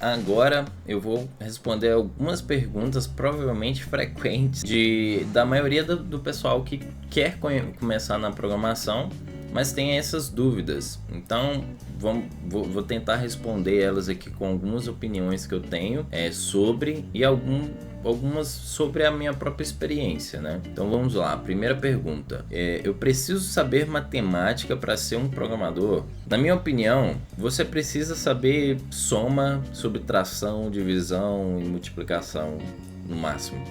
Agora eu vou responder algumas perguntas provavelmente frequentes da maioria do pessoal que quer começar na programação, mas tem essas dúvidas. Então vou tentar responder elas aqui com algumas opiniões que eu tenho sobre e algumas sobre a minha própria experiência, né? Então vamos lá, primeira pergunta. Eu preciso saber matemática para ser um programador? Na minha opinião, você precisa saber soma, subtração, divisão e multiplicação no máximo.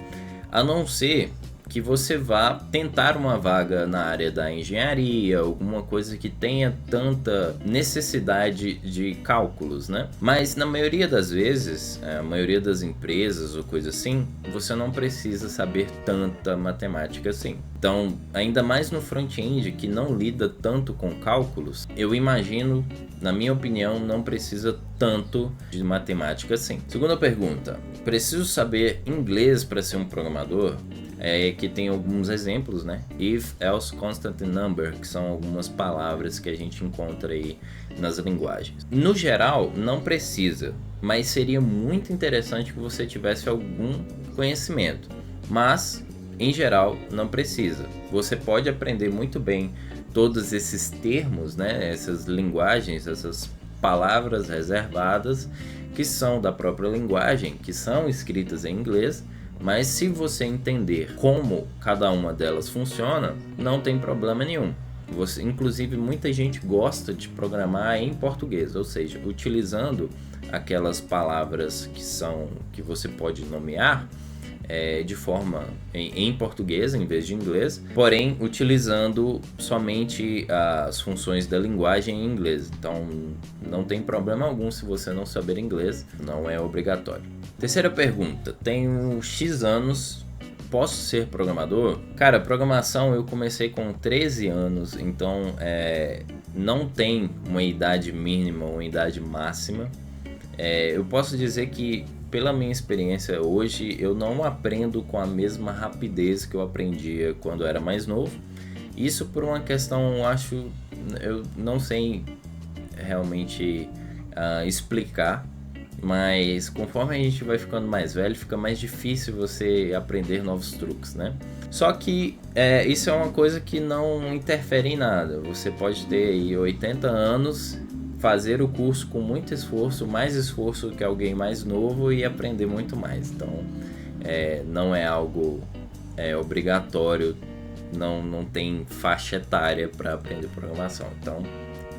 A não ser que você vá tentar uma vaga na área da engenharia, alguma coisa que tenha tanta necessidade de cálculos, né? Mas na maioria das vezes, a maioria das empresas ou coisa assim, você não precisa saber tanta matemática assim. Então, ainda mais no front-end, que não lida tanto com cálculos, eu imagino, na minha opinião, não precisa tanto de matemática assim. Segunda pergunta: preciso saber inglês para ser um programador? Que tem alguns exemplos, né? If, else, constant number, que são algumas palavras que a gente encontra aí nas linguagens. No geral, não precisa, mas seria muito interessante que você tivesse algum conhecimento. Mas, em geral, não precisa. Você pode aprender muito bem todos esses termos, né? Essas linguagens, essas palavras reservadas que são da própria linguagem, que são escritas em inglês. Mas se você entender como cada uma delas funciona, não tem problema nenhum. Inclusive, muita gente gosta de programar em português, ou seja, utilizando aquelas palavras que você pode nomear de forma em português em vez de inglês, porém utilizando somente as funções da linguagem em inglês. Então não tem problema algum se você não saber inglês, não é obrigatório. Terceira pergunta: tenho X anos, posso ser programador? Cara, programação eu comecei com 13 anos, então não tem uma idade mínima, uma idade máxima. Eu posso dizer que, pela minha experiência hoje, eu não aprendo com a mesma rapidez que eu aprendia quando era mais novo. Isso por uma questão, eu não sei realmente explicar, mas conforme a gente vai ficando mais velho, fica mais difícil você aprender novos truques, né? Só que isso é uma coisa que não interfere em nada. Você pode ter aí 80 anos, fazer o curso com muito esforço, mais esforço que alguém mais novo, e aprender muito mais. Então não é algo obrigatório, não tem faixa etária para aprender programação, então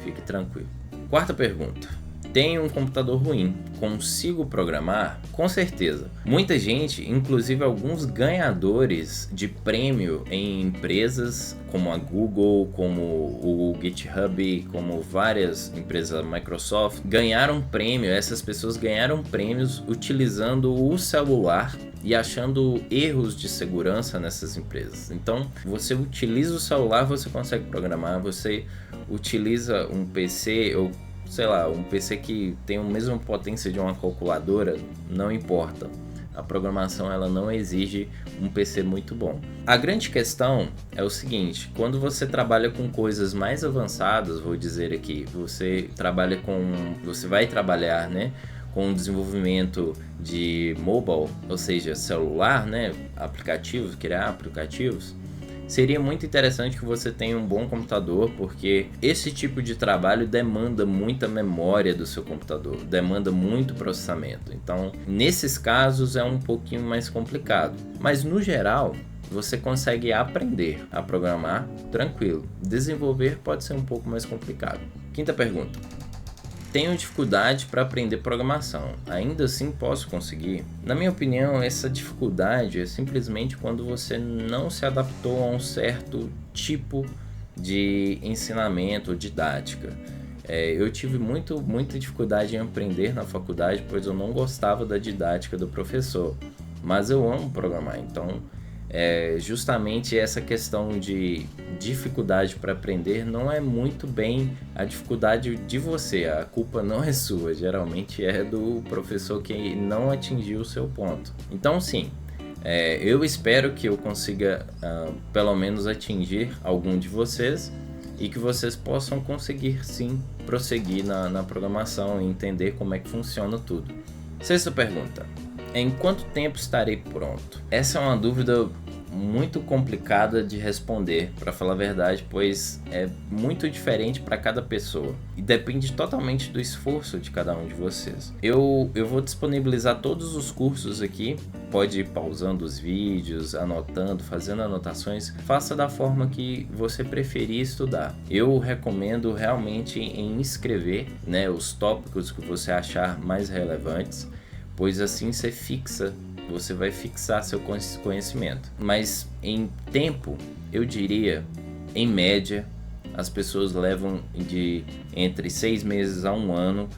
fique tranquilo. Quarta pergunta: tenho um computador ruim, consigo programar? Com certeza. Muita gente, inclusive alguns ganhadores de prêmio em empresas como a Google, como o GitHub, como várias empresas da Microsoft, ganharam prêmio. Essas pessoas ganharam prêmios utilizando o celular e achando erros de segurança nessas empresas. Então, você utiliza o celular, você consegue programar. Você utiliza um PC ou sei lá, um PC que tem a mesma potência de uma calculadora, não importa. A programação ela não exige um PC muito bom. A grande questão é o seguinte: quando você trabalha com coisas mais avançadas, vou dizer aqui, você vai trabalhar, né, com desenvolvimento de mobile, ou seja, celular, né, criar aplicativos. Seria muito interessante que você tenha um bom computador, porque esse tipo de trabalho demanda muita memória do seu computador, demanda muito processamento. Então, nesses casos é um pouquinho mais complicado. Mas no geral, você consegue aprender a programar tranquilo. Desenvolver pode ser um pouco mais complicado. Quinta pergunta: tenho dificuldade para aprender programação, ainda assim posso conseguir? Na minha opinião, essa dificuldade é simplesmente quando você não se adaptou a um certo tipo de ensinamento ou didática. Eu tive muita dificuldade em aprender na faculdade, pois eu não gostava da didática do professor, mas eu amo programar, então justamente essa questão de dificuldade para aprender não é muito bem a dificuldade de você, a culpa não é sua, geralmente é do professor que não atingiu o seu ponto. Então sim, eu espero que eu consiga pelo menos atingir algum de vocês e que vocês possam conseguir sim prosseguir na programação e entender como é que funciona tudo. Sexta pergunta: em quanto tempo estarei pronto? Essa é uma dúvida muito complicada de responder, para falar a verdade, pois é muito diferente para cada pessoa e depende totalmente do esforço de cada um de vocês. Eu vou disponibilizar todos os cursos aqui, pode ir pausando os vídeos, anotando, fazendo anotações, faça da forma que você preferir estudar. Eu recomendo realmente em escrever, né, os tópicos que você achar mais relevantes, pois assim você vai fixar seu conhecimento. Mas em tempo, eu diria, em média, as pessoas levam de entre 6 meses a 1 ano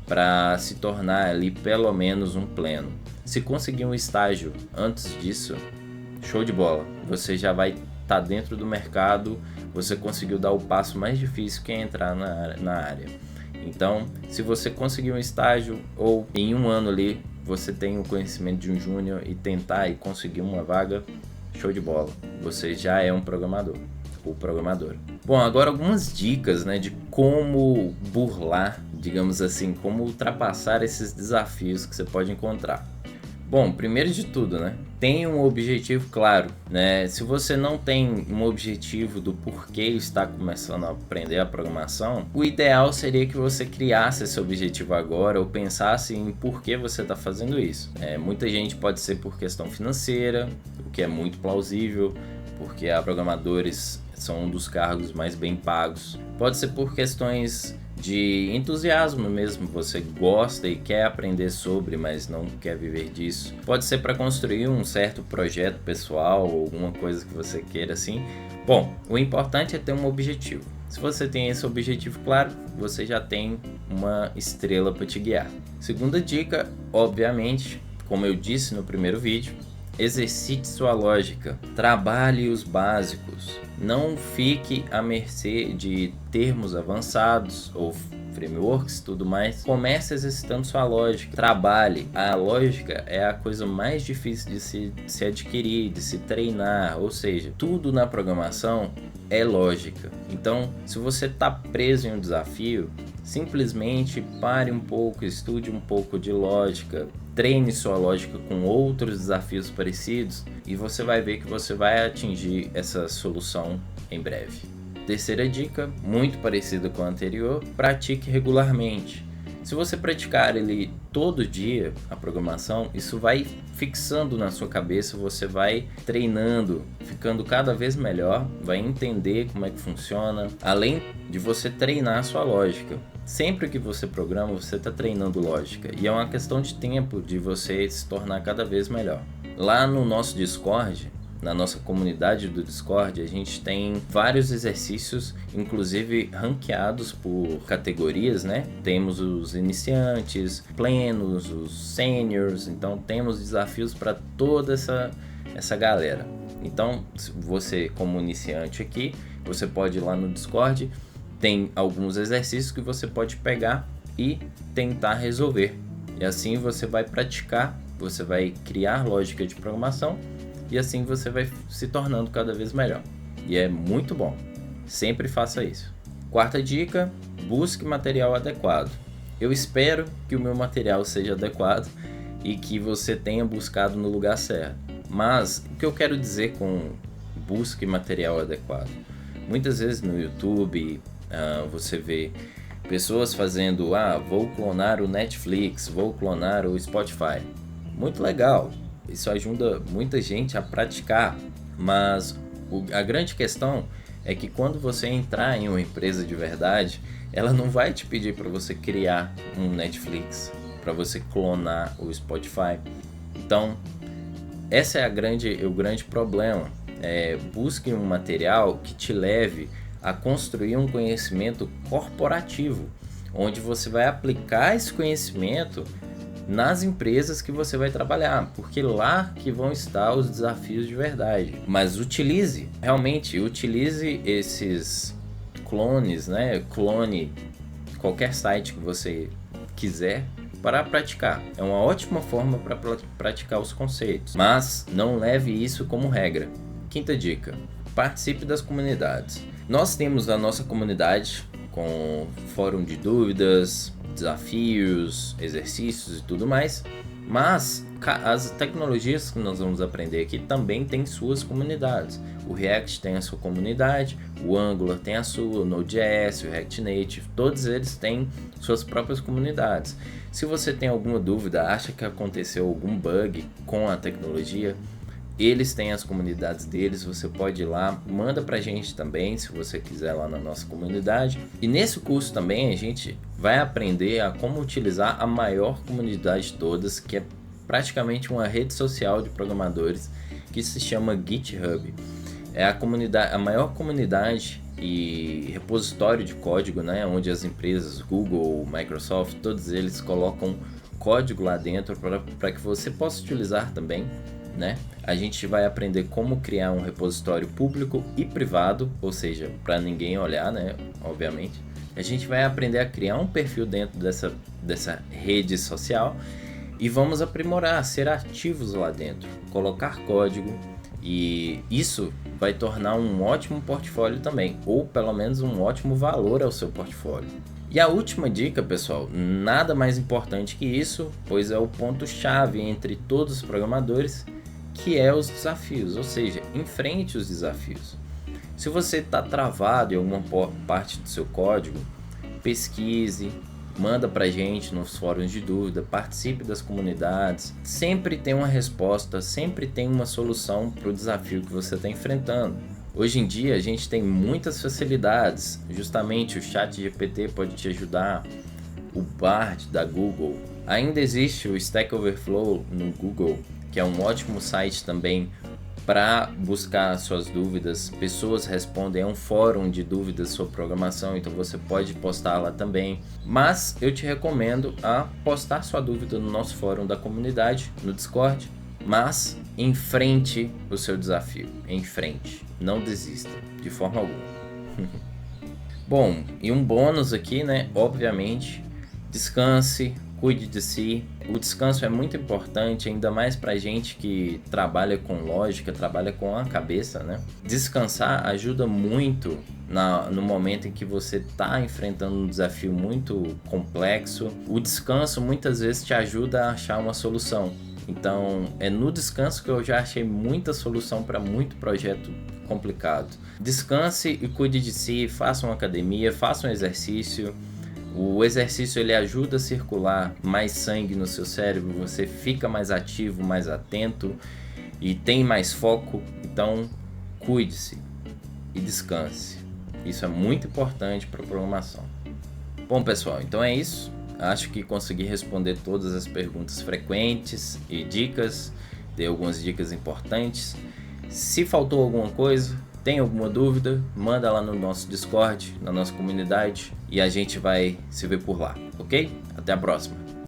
para se tornar ali pelo menos um pleno. Se conseguir um estágio antes disso, show de bola. Você já vai estar dentro do mercado, você conseguiu dar o passo mais difícil que é entrar na área. Então, se você conseguir um estágio ou em 1 ano ali, você tem o conhecimento de um júnior e tentar e conseguir uma vaga, show de bola. Você já é um programador ou programadora. Bom, agora algumas dicas, né, de como burlar, digamos assim, como ultrapassar esses desafios que você pode encontrar. Bom, primeiro de tudo, né, tenha um objetivo claro, né? Se você não tem um objetivo do porquê está começando a aprender a programação, o ideal seria que você criasse esse objetivo agora ou pensasse em por que você está fazendo isso. Muita gente pode ser por questão financeira, o que é muito plausível, porque programadores são um dos cargos mais bem pagos. Pode ser por questões de entusiasmo mesmo, você gosta e quer aprender sobre, mas não quer viver disso. Pode ser para construir um certo projeto pessoal ou alguma coisa que você queira assim. Bom, o importante é ter um objetivo. Se você tem esse objetivo claro, você já tem uma estrela para te guiar. Segunda dica, obviamente, como eu disse no primeiro vídeo, exercite sua lógica, trabalhe os básicos, não fique à mercê de termos avançados ou frameworks e tudo mais. Comece exercitando sua lógica, trabalhe. A lógica é a coisa mais difícil de se adquirir, de se treinar, ou seja, tudo na programação é lógica. Então, se você está preso em um desafio, simplesmente pare um pouco, estude um pouco de lógica, treine sua lógica com outros desafios parecidos e você vai ver que você vai atingir essa solução em breve. Terceira dica, muito parecida com a anterior, pratique regularmente. Se você praticar ele todo dia, a programação, isso vai fixando na sua cabeça, você vai treinando, ficando cada vez melhor, vai entender como é que funciona, além de você treinar a sua lógica. Sempre que você programa, você está treinando lógica e é uma questão de tempo de você se tornar cada vez melhor. Lá no nosso Discord, na nossa comunidade do Discord, a gente tem vários exercícios, inclusive ranqueados por categorias, né? Temos os iniciantes, plenos, os seniors, então temos desafios para toda essa galera. Então, você como iniciante aqui, você pode ir lá no Discord, tem alguns exercícios que você pode pegar e tentar resolver. E assim você vai praticar, você vai criar lógica de programação e assim você vai se tornando cada vez melhor. E é muito bom. Sempre faça isso. Quarta dica, busque material adequado. Eu espero que o meu material seja adequado e que você tenha buscado no lugar certo. Mas o que eu quero dizer com busque material adequado? Muitas vezes no YouTube você vê pessoas fazendo, vou clonar o Netflix, vou clonar o Spotify. Muito legal, isso ajuda muita gente a praticar, mas a grande questão é que quando você entrar em uma empresa de verdade, ela não vai te pedir para você criar um Netflix, para você clonar o Spotify. Então, esse é o grande problema. Busque um material que te leve a construir um conhecimento corporativo, onde você vai aplicar esse conhecimento nas empresas que você vai trabalhar, porque lá que vão estar os desafios de verdade. Mas utilize esses clones, né? Clone qualquer site que você quiser para praticar. É uma ótima forma para praticar os conceitos, mas não leve isso como regra. Quinta dica, participe das comunidades. Nós temos a nossa comunidade com fórum de dúvidas, desafios, exercícios e tudo mais, mas as tecnologias que nós vamos aprender aqui também têm suas comunidades. O React tem a sua comunidade, o Angular tem a sua, o Node.js, o React Native, todos eles têm suas próprias comunidades. Se você tem alguma dúvida, acha que aconteceu algum bug com a tecnologia, eles têm as comunidades deles, você pode ir lá, manda pra gente também, se você quiser, lá na nossa comunidade. E nesse curso também a gente vai aprender a como utilizar a maior comunidade de todas, que é praticamente uma rede social de programadores, que se chama GitHub. É a maior comunidade e repositório de código, né, onde as empresas Google, Microsoft, todos eles colocam código lá dentro para que você possa utilizar também, né? A gente vai aprender como criar um repositório público e privado, ou seja, para ninguém olhar, né, obviamente. A gente vai aprender a criar um perfil dentro dessa rede social e vamos aprimorar, ser ativos lá dentro, colocar código, e isso vai tornar um ótimo portfólio também, ou pelo menos um ótimo valor ao seu portfólio. E a última dica, pessoal, nada mais importante que isso, pois é o ponto-chave entre todos os programadores, que é os desafios, ou seja, enfrente os desafios. Se você está travado em alguma parte do seu código, pesquise, manda pra gente nos fóruns de dúvida, participe das comunidades, sempre tem uma resposta, sempre tem uma solução para o desafio que você está enfrentando. Hoje em dia a gente tem muitas facilidades, justamente o ChatGPT pode te ajudar, o Bard da Google, ainda existe o Stack Overflow no Google, que é um ótimo site também para buscar suas dúvidas. Pessoas respondem, é um fórum de dúvidas sobre programação, então você pode postar lá também. Mas eu te recomendo a postar sua dúvida no nosso fórum da comunidade, no Discord, mas enfrente o seu desafio, enfrente, não desista, de forma alguma. Bom, e um bônus aqui, né, obviamente, descanse, cuide de si. O descanso é muito importante, ainda mais pra gente que trabalha com lógica, trabalha com a cabeça, né? Descansar ajuda muito no momento em que você está enfrentando um desafio muito complexo. O descanso muitas vezes te ajuda a achar uma solução. Então, é no descanso que eu já achei muita solução para muito projeto complicado. Descanse e cuide de si, faça uma academia, faça um exercício. O exercício ele ajuda a circular mais sangue no seu cérebro, você fica mais ativo, mais atento e tem mais foco. Então, cuide-se e descanse. Isso é muito importante para a programação. Bom, pessoal, então é isso. Acho que consegui responder todas as perguntas frequentes e dicas. Dei algumas dicas importantes. Se faltou alguma coisa, tem alguma dúvida, manda lá no nosso Discord, na nossa comunidade, e a gente vai se ver por lá, ok? Até a próxima!